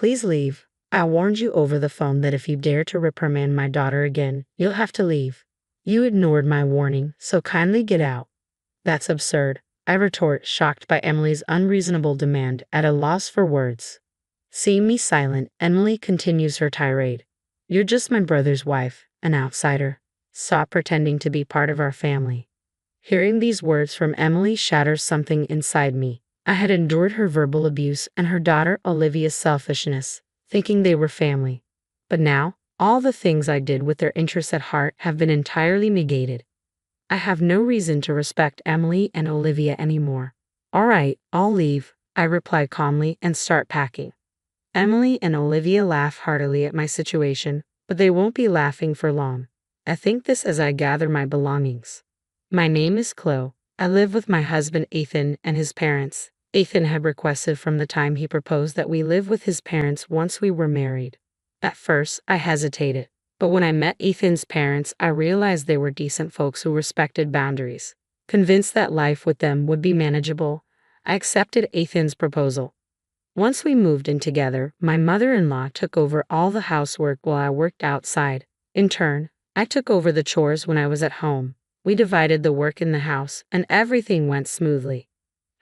Please leave. I warned you over the phone that if you dare to reprimand my daughter again, you'll have to leave. You ignored my warning, so kindly get out. That's absurd, I retort, shocked by Emily's unreasonable demand, at a loss for words. Seeing me silent, Emily continues her tirade. You're just my brother's wife, an outsider. Stop pretending to be part of our family. Hearing these words from Emily shatters something inside me. I had endured her verbal abuse and her daughter Olivia's selfishness, thinking they were family. But now, all the things I did with their interests at heart have been entirely negated. I have no reason to respect Emily and Olivia anymore. All right, I'll leave, I reply calmly and start packing. Emily and Olivia laugh heartily at my situation, but they won't be laughing for long. I think this as I gather my belongings. My name is Chloe. I live with my husband Ethan and his parents. Ethan had requested from the time he proposed that we live with his parents once we were married. At first, I hesitated, but when I met Ethan's parents, I realized they were decent folks who respected boundaries. Convinced that life with them would be manageable, I accepted Ethan's proposal. Once we moved in together, my mother-in-law took over all the housework while I worked outside. In turn, I took over the chores when I was at home. We divided the work in the house, and everything went smoothly.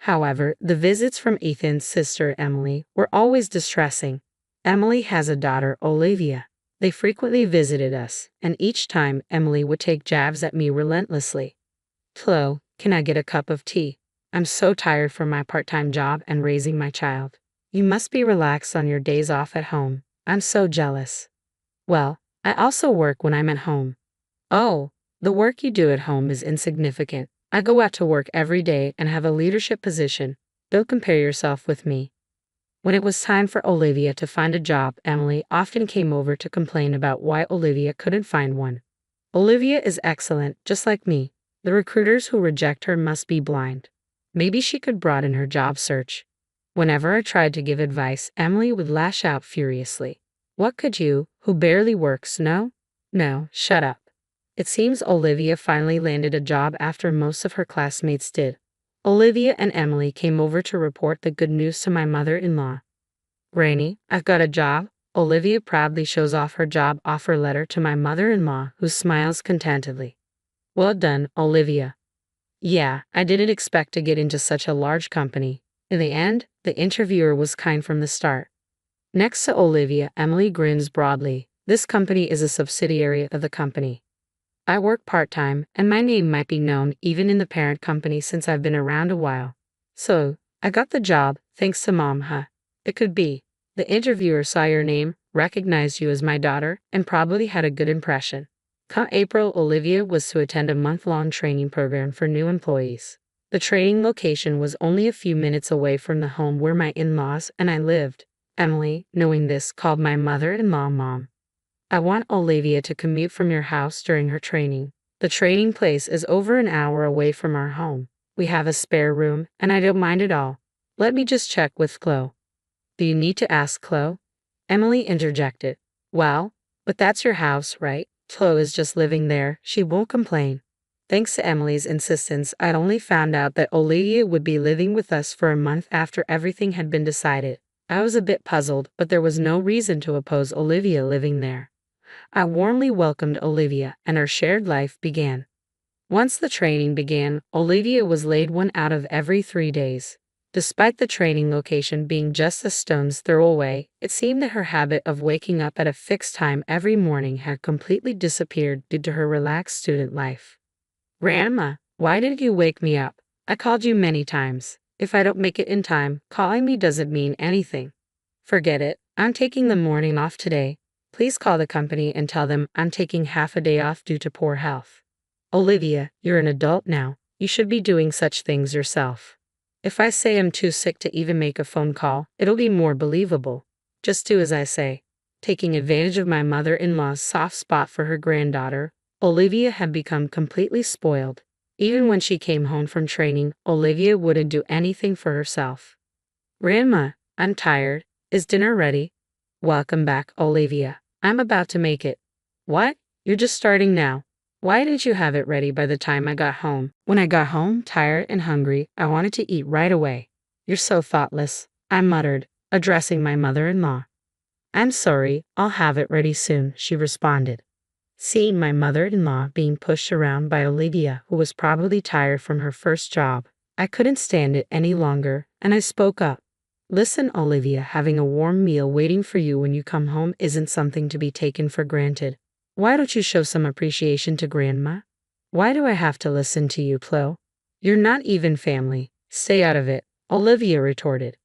However, the visits from Ethan's sister Emily were always distressing. Emily has a daughter, Olivia. They frequently visited us, and each time Emily would take jabs at me relentlessly. Chloe, can I get a cup of tea? I'm so tired from my part-time job and raising my child. You must be relaxed on your days off at home. I'm so jealous. Well, I also work when I'm at home. Oh, the work you do at home is insignificant. I go out to work every day and have a leadership position. Don't compare yourself with me. When it was time for Olivia to find a job, Emily often came over to complain about why Olivia couldn't find one. Olivia is excellent, just like me. The recruiters who reject her must be blind. Maybe she could broaden her job search. Whenever I tried to give advice, Emily would lash out furiously. What could you, who barely works, know? No, shut up. It seems Olivia finally landed a job after most of her classmates did. Olivia and Emily came over to report the good news to my mother-in-law. Granny, I've got a job. Olivia proudly shows off her job offer letter to my mother-in-law, who smiles contentedly. Well done, Olivia. Yeah, I didn't expect to get into such a large company. In the end, the interviewer was kind from the start. Next to Olivia, Emily grins broadly. This company is a subsidiary of the company. I work part-time, and my name might be known even in the parent company since I've been around a while. So, I got the job, thanks to Mom, huh? It could be. The interviewer saw your name, recognized you as my daughter, and probably had a good impression. Come April, Olivia was to attend a month-long training program for new employees. The training location was only a few minutes away from the home where my in-laws and I lived. Emily, knowing this, called my mother-in-law Mom. I want Olivia to commute from your house during her training. The training place is over an hour away from our home. We have a spare room, and I don't mind at all. Let me just check with Chloe. Do you need to ask Chloe? Emily interjected. Well, but that's your house, right? Chloe is just living there. She won't complain. Thanks to Emily's insistence, I'd only found out that Olivia would be living with us for a month after everything had been decided. I was a bit puzzled, but there was no reason to oppose Olivia living there. I warmly welcomed Olivia, and our shared life began. Once the training began, Olivia was laid one out of every 3 days. Despite the training location being just a stone's throw away, it seemed that her habit of waking up at a fixed time every morning had completely disappeared due to her relaxed student life. Grandma, why didn't you wake me up? I called you many times. If I don't make it in time, calling me doesn't mean anything. Forget it. I'm taking the morning off today. Please call the company and tell them I'm taking half a day off due to poor health. Olivia, you're an adult now. You should be doing such things yourself. If I say I'm too sick to even make a phone call, it'll be more believable. Just do as I say. Taking advantage of my mother-in-law's soft spot for her granddaughter, Olivia had become completely spoiled. Even when she came home from training, Olivia wouldn't do anything for herself. Grandma, I'm tired. Is dinner ready? Welcome back, Olivia. I'm about to make it. What? You're just starting now. Why didn't you have it ready by the time I got home? When I got home, tired and hungry, I wanted to eat right away. You're so thoughtless, I muttered, addressing my mother-in-law. I'm sorry, I'll have it ready soon, she responded. Seeing my mother-in-law being pushed around by Olivia, who was probably tired from her first job, I couldn't stand it any longer, and I spoke up. Listen, Olivia, having a warm meal waiting for you when you come home isn't something to be taken for granted. Why don't you show some appreciation to Grandma? Why do I have to listen to you, Chloe? You're not even family. Stay out of it, Olivia retorted.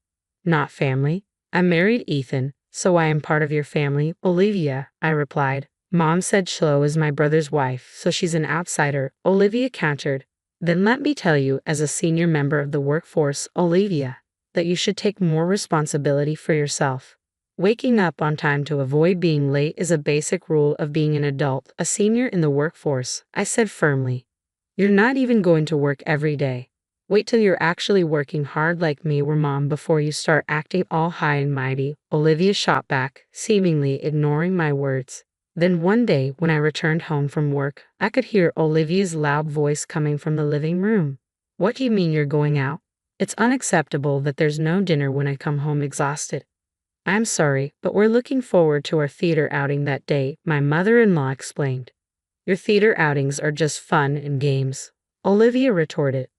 Not family? I married Ethan, so I am part of your family, Olivia, I replied. Mom said Chloe is my brother's wife, so she's an outsider, Olivia countered. Then let me tell you, as a senior member of the workforce, Olivia, that you should take more responsibility for yourself. Waking up on time to avoid being late is a basic rule of being an adult, a senior in the workforce, I said firmly. You're not even going to work every day. Wait till you're actually working hard like me or Mom before you start acting all high and mighty, Olivia shot back, seemingly ignoring my words. Then one day, when I returned home from work, I could hear Olivia's loud voice coming from the living room. What do you mean you're going out? It's unacceptable that there's no dinner when I come home exhausted. I'm sorry, but we're looking forward to our theater outing that day, my mother-in-law explained. Your theater outings are just fun and games, Olivia retorted.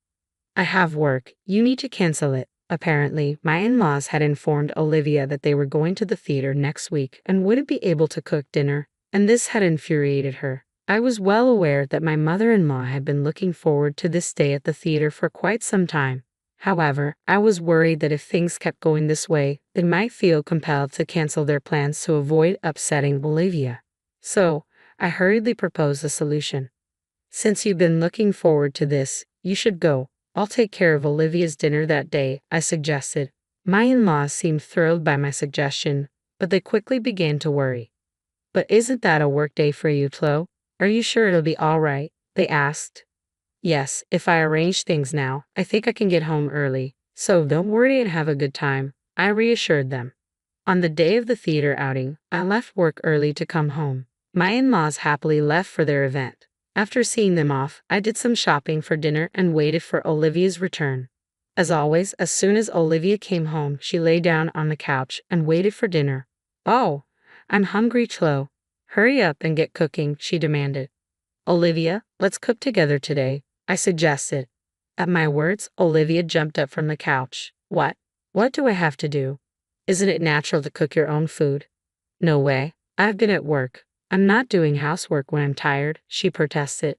I have work, you need to cancel it. Apparently, my in-laws had informed Olivia that they were going to the theater next week and wouldn't be able to cook dinner, and this had infuriated her. I was well aware that my mother-in-law had been looking forward to this day at the theater for quite some time. However, I was worried that if things kept going this way, they might feel compelled to cancel their plans to avoid upsetting Olivia. So, I hurriedly proposed a solution. Since you've been looking forward to this, you should go. I'll take care of Olivia's dinner that day, I suggested. My in-laws seemed thrilled by my suggestion, but they quickly began to worry. But isn't that a work day for you, Chloe? Are you sure it'll be all right? They asked. Yes, if I arrange things now, I think I can get home early, so don't worry and have a good time, I reassured them. On the day of the theater outing, I left work early to come home. My in-laws happily left for their event. After seeing them off, I did some shopping for dinner and waited for Olivia's return. As always, as soon as Olivia came home, she lay down on the couch and waited for dinner. Oh, I'm hungry, Chloe. Hurry up and get cooking, she demanded. Olivia, let's cook together today, I suggested. At my words, Olivia jumped up from the couch. What? What do I have to do? Isn't it natural to cook your own food? No way. I've been at work. I'm not doing housework when I'm tired, she protested.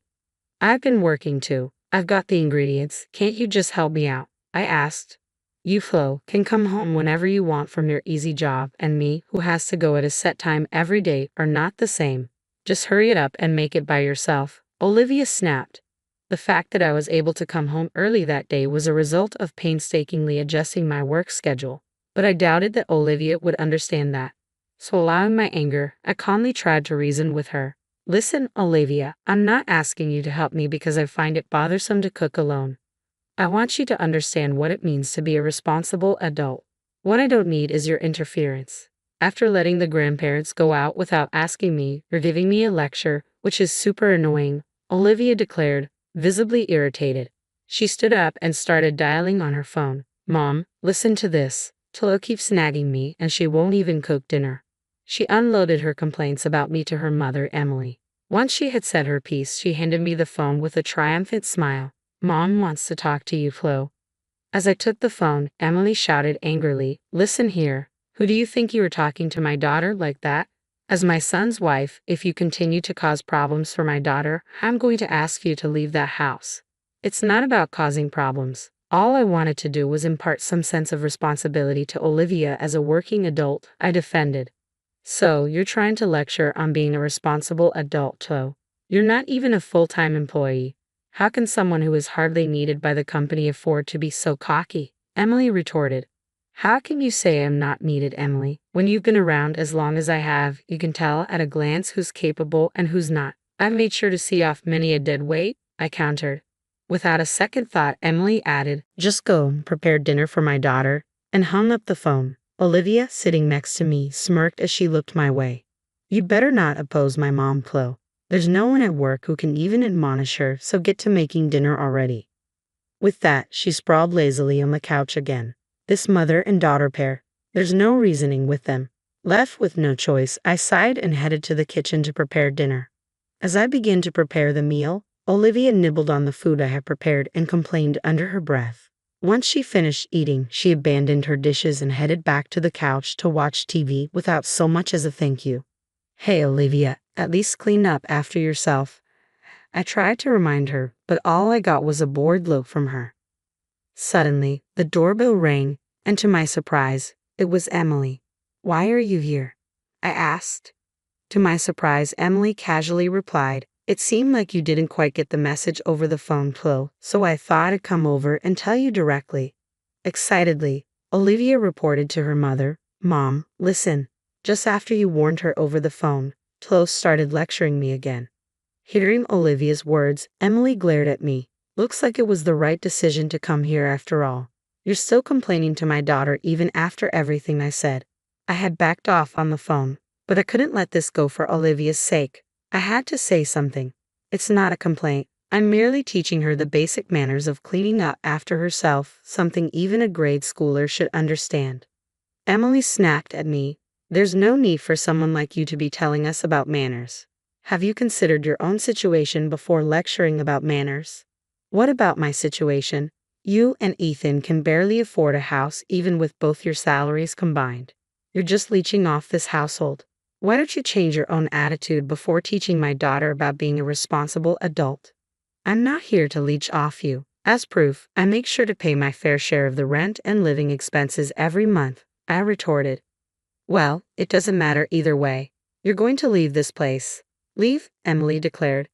I've been working too. I've got the ingredients. Can't you just help me out? I asked. You, Flo, can come home whenever you want from your easy job, and me, who has to go at a set time every day, are not the same. Just hurry it up and make it by yourself, Olivia snapped. The fact that I was able to come home early that day was a result of painstakingly adjusting my work schedule, but I doubted that Olivia would understand that. So allowing my anger, I calmly tried to reason with her. Listen, Olivia, I'm not asking you to help me because I find it bothersome to cook alone. I want you to understand what it means to be a responsible adult. What I don't need is your interference. After letting the grandparents go out without asking me, you're giving me a lecture, which is super annoying, Olivia declared, visibly irritated. She stood up and started dialing on her phone. Mom, listen to this. Chloe keeps nagging me and she won't even cook dinner. She unloaded her complaints about me to her mother, Emily. Once she had said her piece, she handed me the phone with a triumphant smile. Mom wants to talk to you, Chloe. As I took the phone, Emily shouted angrily, Listen here. Who do you think you were talking to my daughter like that? As my son's wife, if you continue to cause problems for my daughter, I'm going to ask you to leave that house. It's not about causing problems. All I wanted to do was impart some sense of responsibility to Olivia as a working adult, I defended. So, you're trying to lecture on being a responsible adult, Chloe. You're not even a full-time employee. How can someone who is hardly needed by the company afford to be so cocky? Emily retorted. How can you say I'm not needed, Emily? When you've been around as long as I have, you can tell at a glance who's capable and who's not. I've made sure to see off many a dead weight, I countered. Without a second thought, Emily added, Just go and prepare dinner for my daughter, and hung up the phone. Olivia, sitting next to me, smirked as she looked my way. You'd better not oppose my mom, Chloe. There's no one at work who can even admonish her, so get to making dinner already. With that, she sprawled lazily on the couch again. This mother and daughter pair. There's no reasoning with them. Left with no choice, I sighed and headed to the kitchen to prepare dinner. As I began to prepare the meal, Olivia nibbled on the food I had prepared and complained under her breath. Once she finished eating, she abandoned her dishes and headed back to the couch to watch TV without so much as a thank you. Hey Olivia, at least clean up after yourself. I tried to remind her, but all I got was a bored look from her. Suddenly, the doorbell rang, and to my surprise, it was Emily. Why are you here? I asked. To my surprise, Emily casually replied, it seemed like you didn't quite get the message over the phone, Chloe, so I thought I'd come over and tell you directly. Excitedly, Olivia reported to her mother, Mom, listen. Just after you warned her over the phone, Chloe started lecturing me again. Hearing Olivia's words, Emily glared at me. Looks like it was the right decision to come here after all. You're still complaining to my daughter even after everything I said. I had backed off on the phone, but I couldn't let this go for Olivia's sake. I had to say something. It's not a complaint. I'm merely teaching her the basic manners of cleaning up after herself, something even a grade schooler should understand. Emily snapped at me. There's no need for someone like you to be telling us about manners. Have you considered your own situation before lecturing about manners? What about my situation? You and Ethan can barely afford a house even with both your salaries combined. You're just leeching off this household. Why don't you change your own attitude before teaching my daughter about being a responsible adult? I'm not here to leech off you. As proof, I make sure to pay my fair share of the rent and living expenses every month, I retorted. Well, it doesn't matter either way. You're going to leave this place. Leave, Emily declared.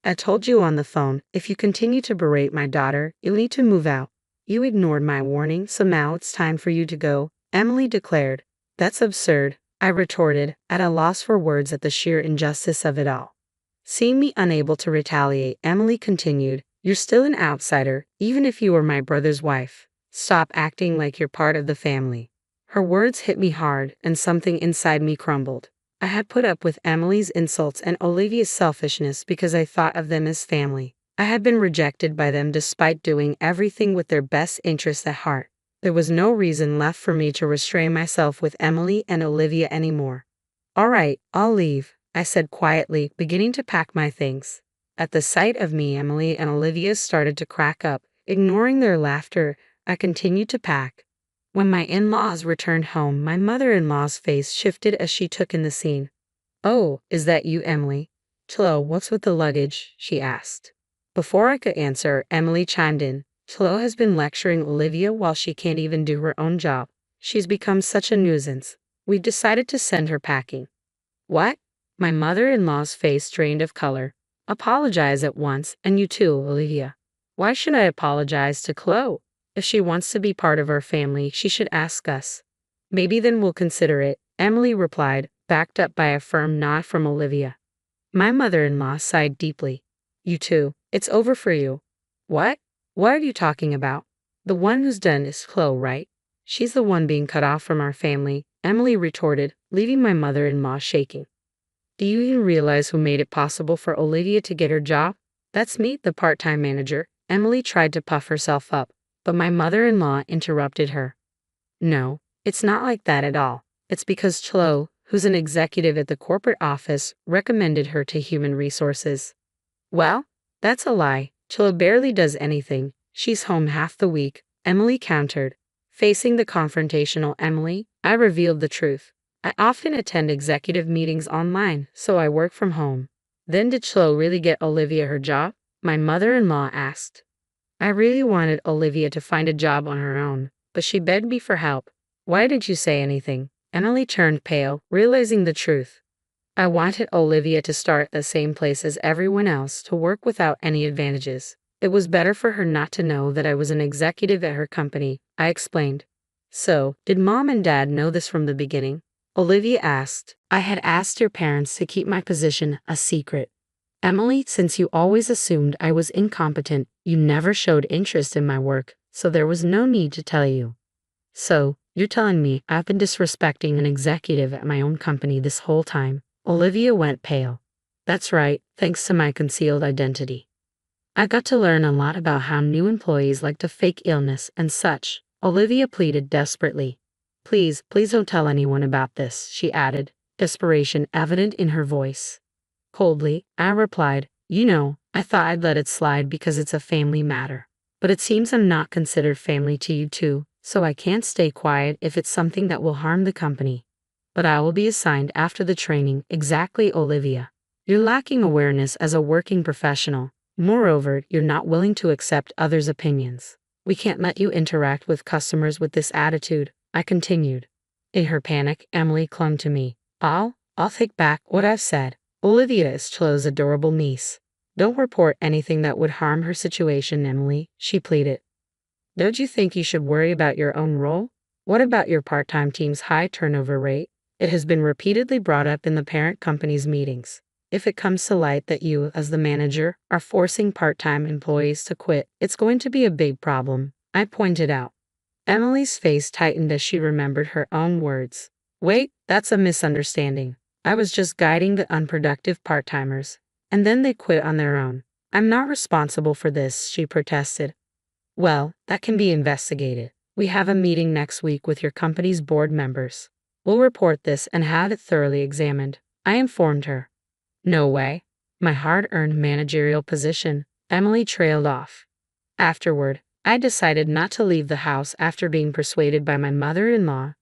I told you on the phone, if you continue to berate my daughter, you'll need to move out. You ignored my warning, so now it's time for you to go, Emily declared. That's absurd, I retorted, at a loss for words at the sheer injustice of it all. Seeing me unable to retaliate, Emily continued, you're still an outsider, even if you were my brother's wife. Stop acting like you're part of the family. Her words hit me hard, and something inside me crumbled. I had put up with Emily's insults and Olivia's selfishness because I thought of them as family. I had been rejected by them despite doing everything with their best interests at heart. There was no reason left for me to restrain myself with Emily and Olivia anymore. All right, I'll leave, I said quietly, beginning to pack my things. At the sight of me, Emily and Olivia started to crack up. Ignoring their laughter, I continued to pack. When my in-laws returned home, my mother-in-law's face shifted as she took in the scene. Oh, is that you, Emily? Chloe, what's with the luggage? She asked. Before I could answer, Emily chimed in. Chloe has been lecturing Olivia while she can't even do her own job. She's become such a nuisance. We've decided to send her packing. What? My mother-in-law's face drained of color. Apologize at once, and you too, Olivia. Why should I apologize to Chloe? If she wants to be part of our family, she should ask us. Maybe then we'll consider it, Emily replied, backed up by a firm nod from Olivia. My mother-in-law sighed deeply. You too. It's over for you. What? What are you talking about? The one who's done is Chloe, right? She's the one being cut off from our family, Emily retorted, leaving my mother-in-law shaking. Do you even realize who made it possible for Olivia to get her job? That's me, the part-time manager. Emily tried to puff herself up, but my mother-in-law interrupted her. No, it's not like that at all. It's because Chloe, who's an executive at the corporate office, recommended her to human resources. Well, that's a lie. Chloe barely does anything. She's home half the week, Emily countered. Facing the confrontational Emily, I revealed the truth. I often attend executive meetings online, so I work from home. Then did Chloe really get Olivia her job? My mother-in-law asked. I really wanted Olivia to find a job on her own, but she begged me for help. Why didn't you say anything? Emily turned pale, realizing the truth. I wanted Olivia to start at the same place as everyone else, to work without any advantages. It was better for her not to know that I was an executive at her company, I explained. So, did Mom and Dad know this from the beginning? Olivia asked. I had asked your parents to keep my position a secret. Emily, since you always assumed I was incompetent, you never showed interest in my work, so there was no need to tell you. So, you're telling me I've been disrespecting an executive at my own company this whole time? Olivia went pale. That's right, thanks to my concealed identity. I got to learn a lot about how new employees like to fake illness and such, Olivia pleaded desperately. Please, please don't tell anyone about this, she added, desperation evident in her voice. Coldly, I replied, you know, I thought I'd let it slide because it's a family matter. But it seems I'm not considered family to you too, so I can't stay quiet if it's something that will harm the company. But I will be assigned after the training. Exactly, Olivia. You're lacking awareness as a working professional. Moreover, you're not willing to accept others' opinions. We can't let you interact with customers with this attitude, I continued. In her panic, Emily clung to me. I'll take back what I've said. Olivia is Chloe's adorable niece. Don't report anything that would harm her situation, Emily, she pleaded. Don't you think you should worry about your own role? What about your part-time team's high turnover rate? It has been repeatedly brought up in the parent company's meetings. If it comes to light that you, as the manager, are forcing part-time employees to quit, it's going to be a big problem, I pointed out. Emily's face tightened as she remembered her own words. Wait, that's a misunderstanding. I was just guiding the unproductive part-timers, and then they quit on their own. I'm not responsible for this, she protested. Well, that can be investigated. We have a meeting next week with your company's board members. We'll report this and have it thoroughly examined, I informed her. No way. My hard-earned managerial position, Emily trailed off. Afterward, I decided not to leave the house after being persuaded by my mother-in-law,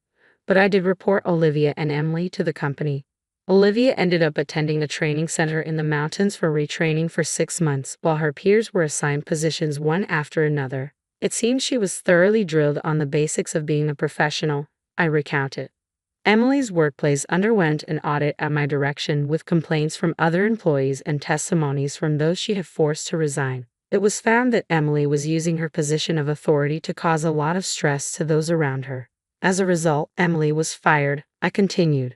but I did report Olivia and Emily to the company. Olivia ended up attending a training center in the mountains for retraining for 6 months, while her peers were assigned positions one after another. It seems she was thoroughly drilled on the basics of being a professional, I recounted. Emily's workplace underwent an audit at my direction with complaints from other employees and testimonies from those she had forced to resign. It was found that Emily was using her position of authority to cause a lot of stress to those around her. As a result, Emily was fired, I continued.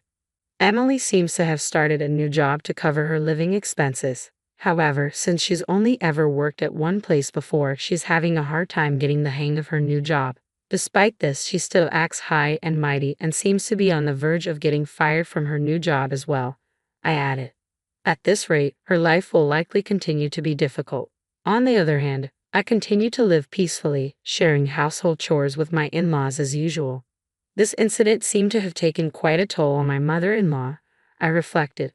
Emily seems to have started a new job to cover her living expenses. However, since she's only ever worked at one place before, she's having a hard time getting the hang of her new job. Despite this, she still acts high and mighty and seems to be on the verge of getting fired from her new job as well, I added. At this rate, her life will likely continue to be difficult. On the other hand, I continue to live peacefully, sharing household chores with my in-laws as usual. This incident seemed to have taken quite a toll on my mother-in-law, I reflected.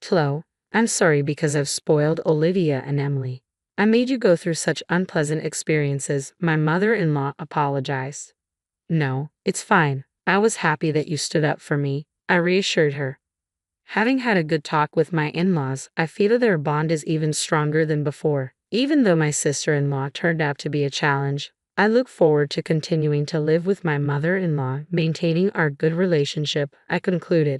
Chloe, I'm sorry because I've spoiled Olivia and Emily. I made you go through such unpleasant experiences, my mother-in-law apologized. No, it's fine. I was happy that you stood up for me, I reassured her. Having had a good talk with my in-laws, I feel their bond is even stronger than before. Even though my sister-in-law turned out to be a challenge, I look forward to continuing to live with my mother-in-law, maintaining our good relationship, I concluded.